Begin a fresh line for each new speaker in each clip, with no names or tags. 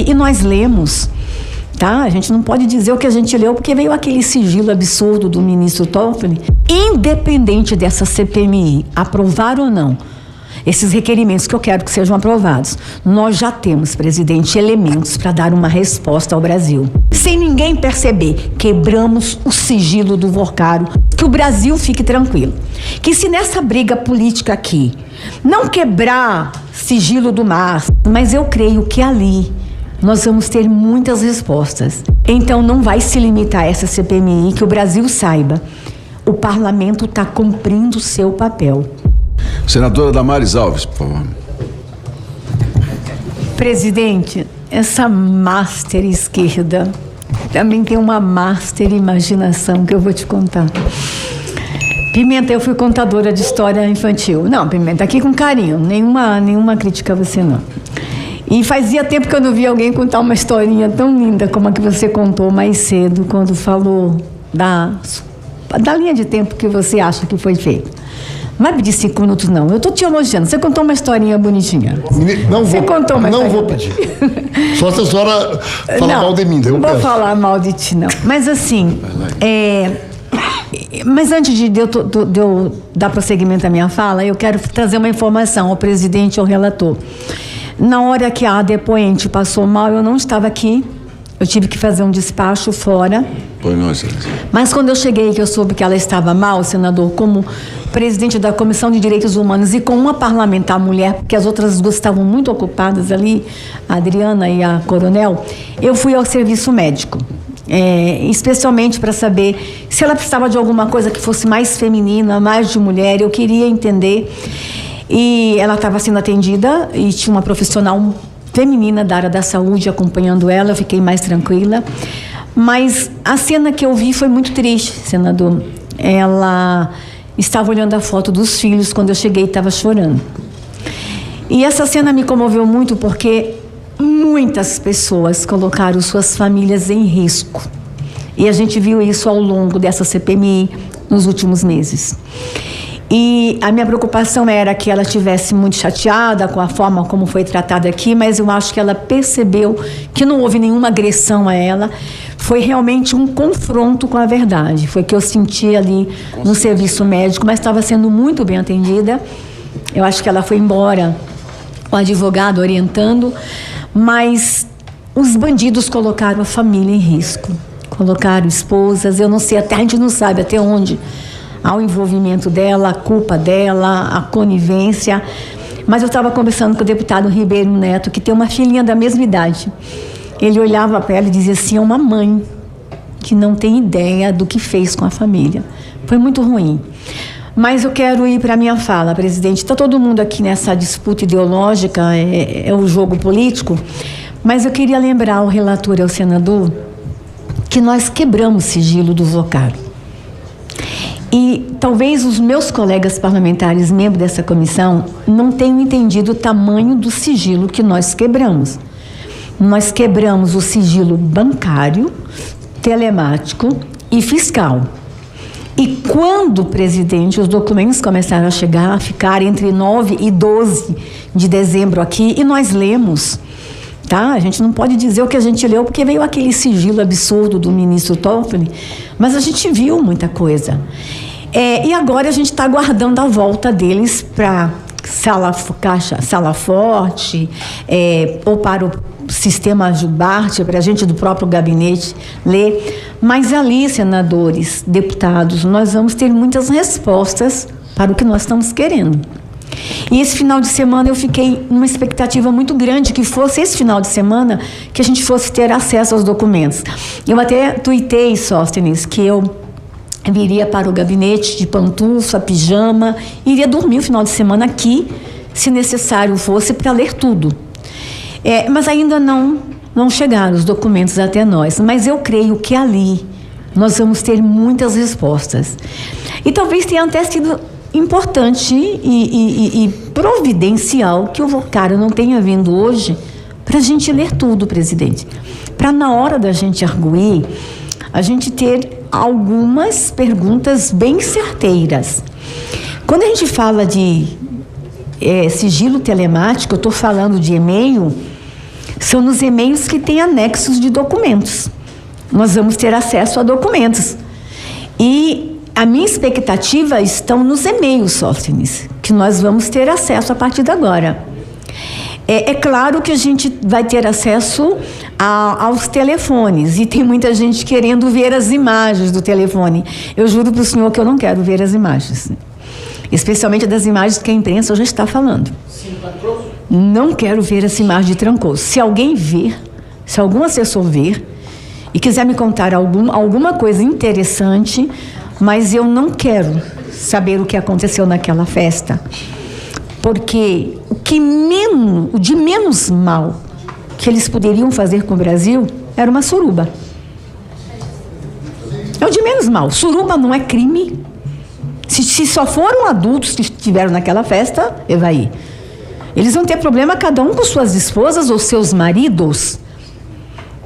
E nós lemos, tá? A gente não pode dizer o que a gente leu, porque veio aquele sigilo absurdo do ministro Toffoli. Independente dessa CPMI aprovar ou não esses requerimentos que eu quero que sejam aprovados, nós já temos, presidente, elementos para dar uma resposta ao Brasil. Sem ninguém perceber, quebramos o sigilo do Vocaro. Que o Brasil fique tranquilo. Que se nessa briga política aqui não quebrar sigilo do mar, mas eu creio que ali nós vamos ter muitas respostas. Então não vai se limitar a essa CPMI, que o Brasil saiba. O parlamento está cumprindo o seu papel.
Senadora Damares Alves, por favor.
Presidente, essa master esquerda também tem uma master imaginação que eu vou te contar. Pimenta, eu fui contadora de história infantil. Não, Pimenta, aqui com carinho, nenhuma crítica a você não. E fazia tempo que eu não via alguém contar uma historinha tão linda como a que você contou mais cedo, quando falou da linha de tempo que você acha que foi feita. Não vai pedir 5 minutos, não. Eu estou te elogiando. Você contou uma historinha bonitinha.
Não vou pedir. Só se a senhora falar mal de mim.
Não vou falar mal de ti, não. Mas assim, mas antes de eu dar prosseguimento à minha fala, eu quero trazer uma informação ao presidente e ao relator. Na hora que a depoente passou mal, eu não estava aqui. Eu tive que fazer um despacho fora.
Pois não, excelência.
Mas quando eu cheguei, que eu soube que ela estava mal, senador, como presidente da Comissão de Direitos Humanos e com uma parlamentar mulher, porque as outras duas estavam muito ocupadas ali, a Adriana e a Coronel, eu fui ao serviço médico. Especialmente para saber se ela precisava de alguma coisa que fosse mais feminina, mais de mulher. Eu queria entender. E ela estava sendo atendida e tinha uma profissional feminina da área da saúde acompanhando ela. Eu fiquei mais tranquila. Mas a cena que eu vi foi muito triste, senador. Ela estava olhando a foto dos filhos. Quando eu cheguei, estava chorando. E essa cena me comoveu muito porque muitas pessoas colocaram suas famílias em risco. E a gente viu isso ao longo dessa CPMI nos últimos meses. E a minha preocupação era que ela estivesse muito chateada com a forma como foi tratada aqui, mas eu acho que ela percebeu que não houve nenhuma agressão a ela. Foi realmente um confronto com a verdade. Foi o que eu senti ali no serviço médico, mas estava sendo muito bem atendida. Eu acho que ela foi embora, o advogado orientando, mas os bandidos colocaram a família em risco. Colocaram esposas, eu não sei, até a gente não sabe até onde há o envolvimento dela, a culpa dela, a conivência. Mas eu estava conversando com o deputado Ribeiro Neto, que tem uma filhinha da mesma idade. Ele olhava para ela e dizia assim, é uma mãe que não tem ideia do que fez com a família. Foi muito ruim. Mas eu quero ir para a minha fala, presidente. Está todo mundo aqui nessa disputa ideológica, é o jogo político, mas eu queria lembrar ao relator e ao senador que nós quebramos o sigilo do Vocaro. E talvez os meus colegas parlamentares, membros dessa comissão, não tenham entendido o tamanho do sigilo que nós quebramos. Nós quebramos o sigilo bancário, telemático e fiscal. E quando, presidente, os documentos começaram a chegar, a ficar entre 9 e 12 de dezembro aqui, e nós lemos, tá? A gente não pode dizer o que a gente leu, porque veio aquele sigilo absurdo do ministro Toffoli, mas a gente viu muita coisa. E agora a gente está aguardando a volta deles para sala forte, ou para o sistema Jubarte, para a gente do próprio gabinete ler. Mas ali, senadores, deputados, nós vamos ter muitas respostas para o que nós estamos querendo. E esse final de semana eu fiquei numa expectativa muito grande que fosse esse final de semana que a gente fosse ter acesso aos documentos. Eu até tuitei, Sóstenes, que eu viria para o gabinete de pantufa, pijama, e iria dormir o final de semana aqui, se necessário fosse, para ler tudo. Mas ainda não chegaram os documentos até nós. Mas eu creio que ali nós vamos ter muitas respostas. E talvez tenha até sido importante e providencial que o Vocaro não tenha vindo hoje para a gente ler tudo, presidente. Para na hora da gente arguir, a gente ter algumas perguntas bem certeiras. Quando a gente fala de sigilo telemático, eu estou falando de e-mail, São nos e-mails que tem anexos de documentos. Nós vamos ter acesso a documentos. E a minha expectativa estão nos e-mails, Sóstenes, que nós vamos ter acesso a partir de agora. É claro que a gente vai ter acesso aos telefones, e tem muita gente querendo ver as imagens do telefone. Eu juro para o senhor que eu não quero ver as imagens, especialmente das imagens que a imprensa já está falando. Não quero ver essa imagem de Trancoso. Se alguém ver, se algum assessor ver e quiser me contar alguma coisa interessante, mas eu não quero saber o que aconteceu naquela festa, porque o de menos mal que eles poderiam fazer com o Brasil era uma suruba. É o de menos mal. Suruba não é crime. Se só foram adultos que estiveram naquela festa, Evaí, eles vão ter problema cada um com suas esposas ou seus maridos.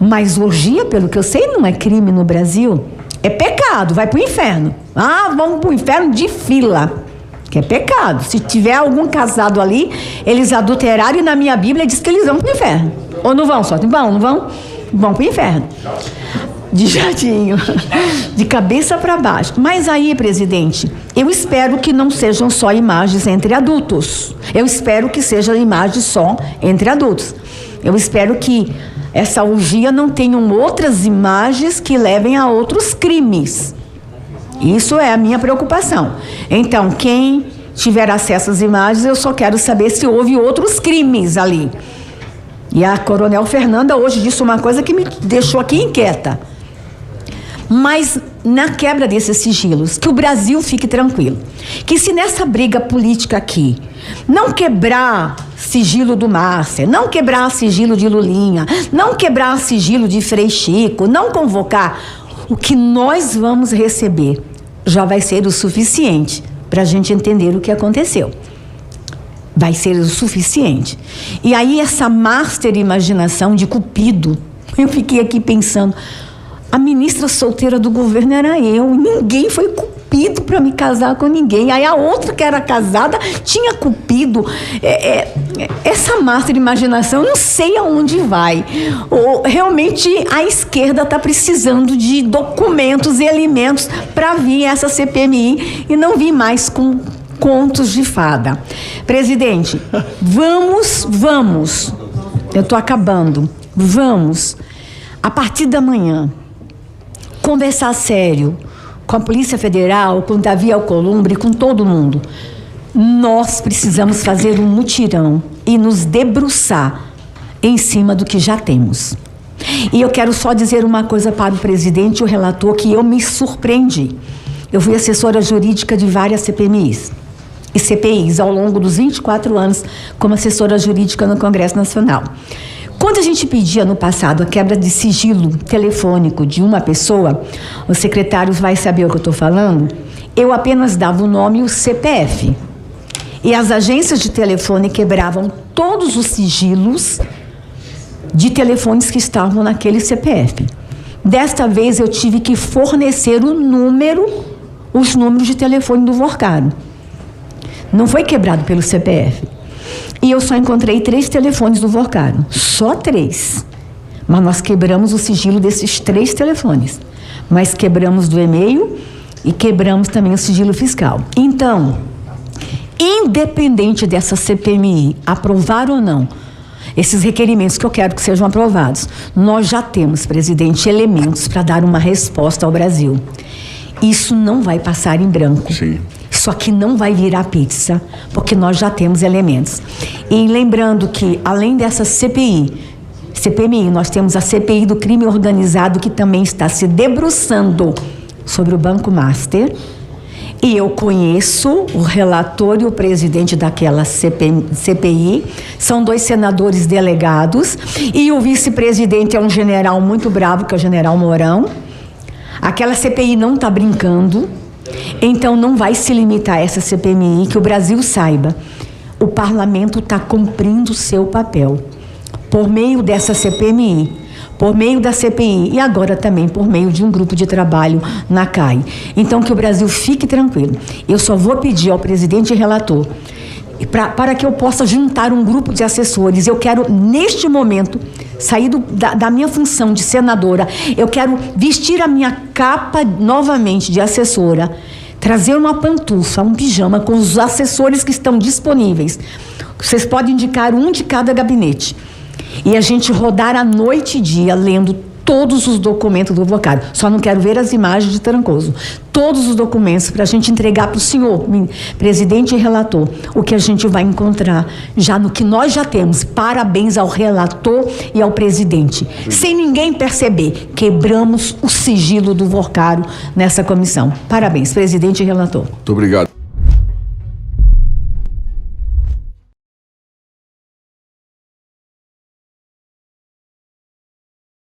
Mas orgia, pelo que eu sei, não é crime no Brasil. É pecado, vai para o inferno. Vamos para o inferno de fila, que é pecado. Se tiver algum casado ali, eles adulteraram, e na minha Bíblia diz que eles vão para o inferno. Ou não vão, só? Não vão? Vão para o inferno. De jadinho, de cabeça para baixo. Mas aí, presidente, eu espero que não sejam só imagens entre adultos. Eu espero que sejam imagens só entre adultos. Eu espero que essa orgia não tenham outras imagens que levem a outros crimes. Isso é a minha preocupação. Então, quem tiver acesso às imagens, eu só quero saber se houve outros crimes ali. E a Coronel Fernanda hoje disse uma coisa que me deixou aqui inquieta. Mas na quebra desses sigilos, que o Brasil fique tranquilo. Que se nessa briga política aqui não quebrar sigilo do Márcia, não quebrar sigilo de Lulinha, não quebrar sigilo de Frei Chico, não convocar, o que nós vamos receber já vai ser o suficiente para a gente entender o que aconteceu. Vai ser o suficiente. E aí essa master imaginação de Cupido, eu fiquei aqui pensando, a ministra solteira do governo era eu, e ninguém foi Cupido para me casar com ninguém. Aí a outra que era casada tinha Cupido. Essa master imaginação, eu não sei aonde vai. Realmente a esquerda está precisando de documentos e elementos para vir essa CPMI e não vir mais com contos de fada. Presidente, vamos, eu estou acabando, vamos, a partir da manhã, conversar sério com a Polícia Federal, com Davi Alcolumbre, com todo mundo. Nós precisamos fazer um mutirão e nos debruçar em cima do que já temos. E eu quero só dizer uma coisa para o presidente e o relator, que eu me surpreendi. Eu fui assessora jurídica de várias CPMIs e CPIs ao longo dos 24 anos como assessora jurídica no Congresso Nacional. Quando a gente pedia no passado a quebra de sigilo telefônico de uma pessoa, os secretários vão saber o que eu estou falando, eu apenas dava o nome e o CPF. E as agências de telefone quebravam todos os sigilos de telefones que estavam naquele CPF. Desta vez eu tive que fornecer os números de telefone do Vorcado. Não foi quebrado pelo CPF. E eu só encontrei 3 telefones do Vorcado. Só 3. Mas nós quebramos o sigilo desses 3 telefones. Mas quebramos do e-mail e quebramos também o sigilo fiscal. Então, independente dessa CPMI aprovar ou não esses requerimentos, que eu quero que sejam aprovados, nós já temos, presidente, elementos para dar uma resposta ao Brasil. Isso não vai passar em branco.
Sim.
Só que não vai virar pizza, porque nós já temos elementos. E lembrando que, além dessa CPMI, nós temos a CPI do crime organizado, que também está se debruçando sobre o Banco Master. E eu conheço o relator e o presidente daquela CPI, são 2 senadores delegados, e o vice-presidente é um general muito bravo, que é o general Mourão. Aquela CPI não está brincando. Então não vai se limitar a essa CPMI, que o Brasil saiba. O parlamento está cumprindo o seu papel. Por meio dessa CPMI, por meio da CPI e agora também por meio de um grupo de trabalho na CAI. Então que o Brasil fique tranquilo. Eu só vou pedir ao presidente e relator para que eu possa juntar um grupo de assessores. Eu quero, neste momento, sair da minha função de senadora. Eu quero vestir a minha capa novamente de assessora, trazer uma pantufa, um pijama com os assessores que estão disponíveis. Vocês podem indicar um de cada gabinete. E a gente rodar a noite e dia lendo todos os documentos do Vocário. Só não quero ver as imagens de Trancoso. Todos os documentos para a gente entregar para o senhor, presidente e relator, o que a gente vai encontrar já no que nós já temos. Parabéns ao relator e ao presidente. Sem ninguém perceber, quebramos o sigilo do Vocário nessa comissão. Parabéns, presidente e relator.
Muito obrigado.